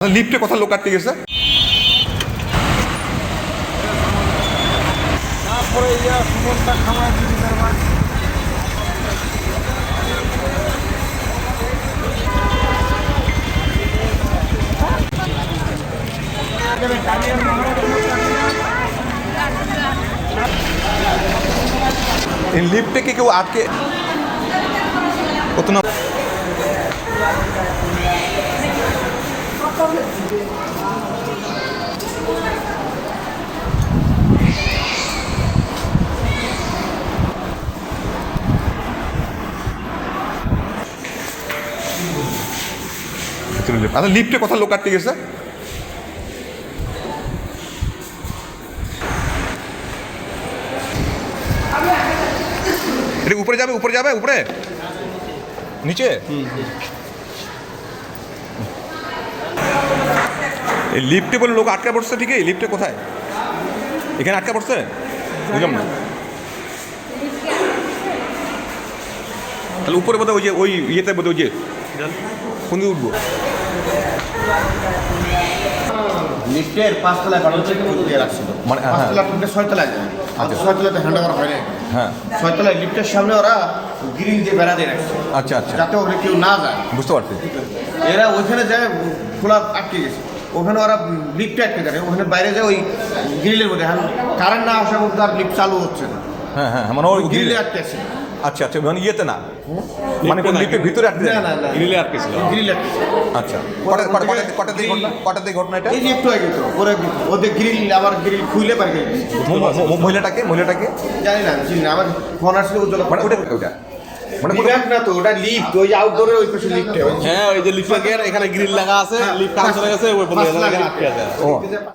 লিফটে কথা লোক আটকে গেছে। তারপরে সুমনটা খামার দিদি তারপর এই লিফটে কি কেউ আটকে কত না আচ্ছা লিফটে কথা লোক আটকে গেছে। এটা উপরে যাবে উপরে যাবে উপরে নিচে এই লিফটে বলে লোক আটকা পড়ছে। ঠিক আছে লিফটে কোথায় এখানে আটকা পড়ছে বুঝলাম না। তাহলে উপরে বোধহয় ওই যে ওই ইয়েতে বোধহয় ওই যে কোন দিকে উঠবো লিফটের 5 তলায় বাড়ানো দিয়ে রাখছিল মানে 5 তলা থেকে 6 তলায় যায়। আচ্ছা 6 তলাতে হ্যান্ড ওভার হয় না। হ্যাঁ 6 তলায় লিফটের সামনে ওরা গ্রিল দিয়ে বেড়া দিয়ে রাখছে আচ্ছা আচ্ছা যাতে ওখানে কেউ না যায়। বুঝতে পারছি। এরা ওইখানে যায় খোলা আটকে গেছে। ওখানে ওরা লিফটে আটকে থাকে ওখানে বাইরে যায় ওই গ্রিলের মধ্যে কারেন্ট না আসার মধ্যে আর লিফট চালু হচ্ছে না। হ্যাঁ হ্যাঁ মানে ওই গ্রিলে আটকে আছে। আচ্ছা আচ্ছা মানে ইয়েতে না মানে কোন লিফটের ভিতরে আটকে না না না গ্রিলে আটকে ছিল। গ্রিলে আটকে আচ্ছা কটার দিকে ঘটনা এটা এই যে একটু আগে তো ওরা ওদের গ্রিল আবার গ্রিল খুলে পারে গেছে। মহিলাটাকে জানি না চিনি না আমার ফোন আসলে উজ্জ্বল মানে ওটা মানে লিফট না তো ওটা লিফট ওই আউটডোরে ওই পাশে লিফটে হ্যাঁ ওই যে লিফটের এখানে গ্রিল লাগা আছে লিফট কাজ চলে গেছে ওই বলে আটকে আছে। ও